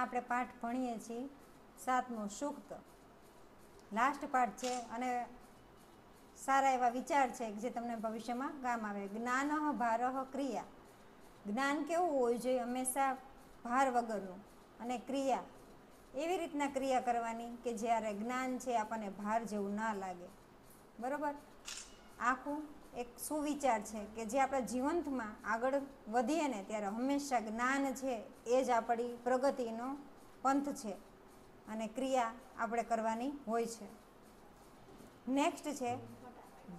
આપણે પાઠ ભણીએ છીએ 7મો સૂક્ત, લાસ્ટ પાઠ છે અને સારા એવા વિચાર છે જે તમને ભવિષ્યમાં કામ આવે. જ્ઞાન ભારઃ ક્રિયા. જ્ઞાન કેવું હોવું જોઈએ? હંમેશા ભાર વગરનું. અને ક્રિયા એવી રીતના ક્રિયા કરવાની કે જ્યારે જ્ઞાન છે આપણને ભાર જેવું ના લાગે. બરાબર? આખું એક સુવિચાર છે કે જે આપણા જીવનમાં આગળ વધીએ ને ત્યારે હંમેશા જ્ઞાન છે એ જ આપણી પ્રગતિનો પંથ છે અને ક્રિયા આપણે કરવાની હોય છે. નેક્સ્ટ છે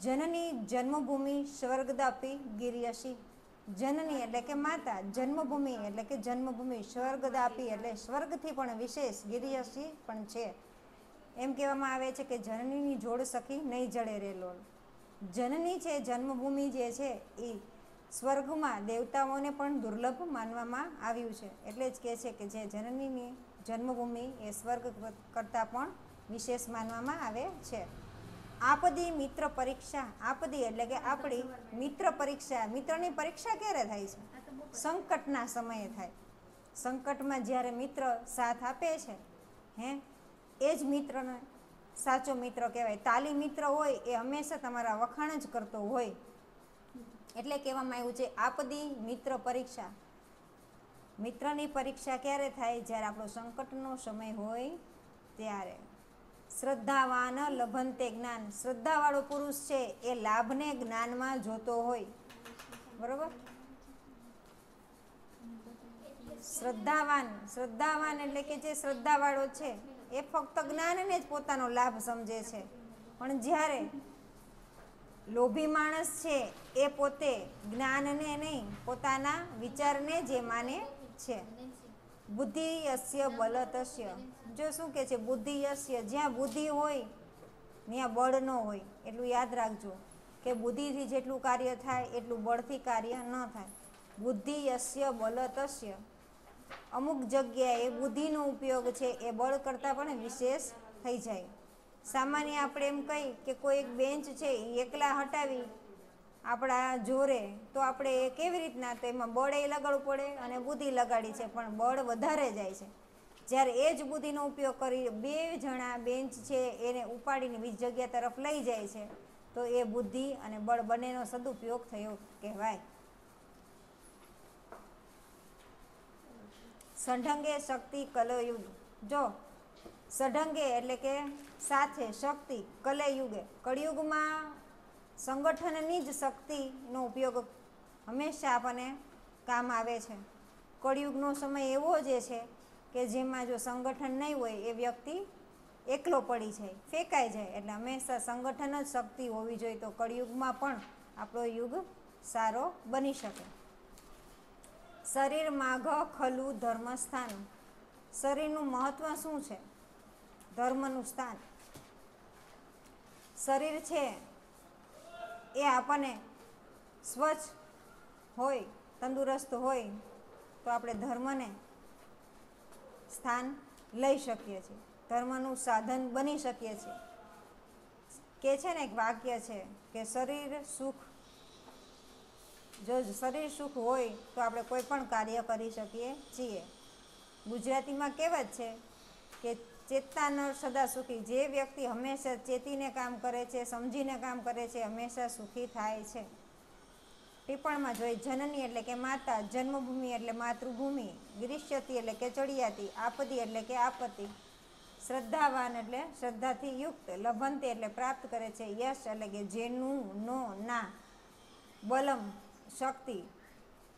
જનની જન્મભૂમિ સ્વર્ગદાપી ગિર્યસી. જનની એટલે કે માતા, જન્મભૂમિ એટલે કે જન્મભૂમિ, સ્વર્ગદાપી એટલે સ્વર્ગથી પણ વિશેષ, ગિર્યસી પણ છે. એમ કહેવામાં આવે છે કે જનનીની જોડ સખી નહીં જડે રે લોલ. જનની છે, જન્મભૂમિ જે છે એ સ્વર્ગમાં દેવતાઓને પણ દુર્લભ માનવામાં આવ્યું છે. એટલે જ કહે છે કે જે જનનીની જન્મભૂમિ એ સ્વર્ગ કરતાં પણ વિશેષ માનવામાં આવે છે. આપદી મિત્ર પરીક્ષા. આપદી એટલે કે આપણી મિત્ર પરીક્ષા. મિત્રની પરીક્ષા ક્યારે થાય છે? સંકટના સમયે થાય. સંકટમાં જ્યારે મિત્ર સાથ આપે છે એ જ મિત્રને સાચો મિત્ર કહેવાય. તાલી મિત્ર હોય એ હંમેશા તમારા વખાણ જ કરતો હોય. એટલે કહેવામાં આવ્યું છે આપદી મિત્ર પરીક્ષા. મિત્રની પરીક્ષા ક્યારે થાય? જ્યારે આપણો સંકટનો સમય હોય ત્યારે. શ્રદ્ધાવાન લભંતે જ્ઞાન. શ્રદ્ધાવાળો પુરુષ છે એ લાભને જ્ઞાનમાં જોતો હોય. બરોબર? શ્રદ્ધાવાન એટલે કે જે શ્રદ્ધાવાળો છે એ ફક્ત જ્ઞાનને જ પોતાનો લાભ સમજે છે. પણ જ્યારે લોભી માણસ છે એ પોતે જ્ઞાનને નહીં પોતાના વિચારને જે માને છે. બુદ્ધિ યસ્ય બલતસ્ય. જો શું કે છે? બુદ્ધિ યસ્ય, જ્યાં બુદ્ધિ હોય ત્યાં બળ ન હોય. એટલું યાદ રાખજો કે બુદ્ધિથી જેટલું કાર્ય થાય એટલું બળથી કાર્ય ન થાય. બુદ્ધિ યસ્ય બલતસ્ય. અમુક જગ્યાએ બુદ્ધિનો ઉપયોગ છે એ બળ કરતાં પણ વિશેષ થઈ જાય. સામાન્ય આપણે એમ કહી કે કોઈ એક બેન્ચ છે એ એકલા હટાવી આપણા જોરે તો આપણે એ કેવી રીતના? તો એમાં બળ એ લગાડવું પડે અને બુદ્ધિ લગાડી છે પણ બળ વધારે જાય છે. જ્યારે એ જ બુદ્ધિનો ઉપયોગ કરી 2 જણા બેન્ચ છે એને ઉપાડીને બીજી જગ્યા તરફ લઈ જાય છે તો એ બુદ્ધિ અને બળ બંનેનો સદુપયોગ થયો કહેવાય. સઢંગે શક્તિ કલયુગ. જો સઢંગે એટલે કે સાથે, શક્તિ કલયુગે, કળિયુગમાં સંગઠનની જ શક્તિનો ઉપયોગ હંમેશા આપણને કામ આવે છે. કળિયુગનો સમય એવો જે છે કે જેમાં જો સંગઠન નહીં હોય એ વ્યક્તિ એકલો પડી જાય, ફેંકાઈ જાય. એટલે હંમેશા સંગઠન જ શક્તિ હોવી જોઈએ તો કળિયુગમાં પણ આપણો યુગ સારો બની શકે. શરીર માઘ ખલુ ધર્મસ્થાન. શરીરનું મહત્વ શું છે? ધર્મનું સ્થાન. શરીર છે એ આપણને સ્વચ્છ હોય, તંદુરસ્ત હોય તો આપણે ધર્મને સ્થાન લઈ શકીએ છીએ, ધર્મનું સાધન બની શકીએ છીએ. કે છે ને એક વાક્ય છે કે શરીર સુખ, જો શરીર સુખ હોય તો આપણે કોઈ પણ કાર્ય કરી શકીએ છીએ. ગુજરાતીમાં કહેવત છે કે ચેતતા નર સદા સુખી. જે વ્યક્તિ હંમેશા ચેતીને કામ કરે છે, સમજીને કામ કરે છે, હંમેશા સુખી થાય છે. ટિપ્પણમાં જોઈ જનની એટલે કે માતા, જન્મભૂમિ એટલે માતૃભૂમિ, ગિરિષ્યતિ એટલે કે ચડિયાતી, આપદી એટલે કે આપત્તિ, શ્રદ્ધાવાન એટલે શ્રદ્ધાથી યુક્ત, લભંતે એટલે પ્રાપ્ત કરે છે, યશ એટલે કે જેનું, નો, ના, બલમ શક્તિ,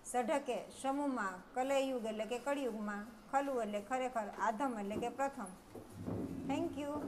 સઢકે સમૂહમાં, કલયુગ એટલે કે કળિયુગમાં, ખલુ એટલે ખરેખર, આધમ એટલે કે પ્રથમ. Thank you.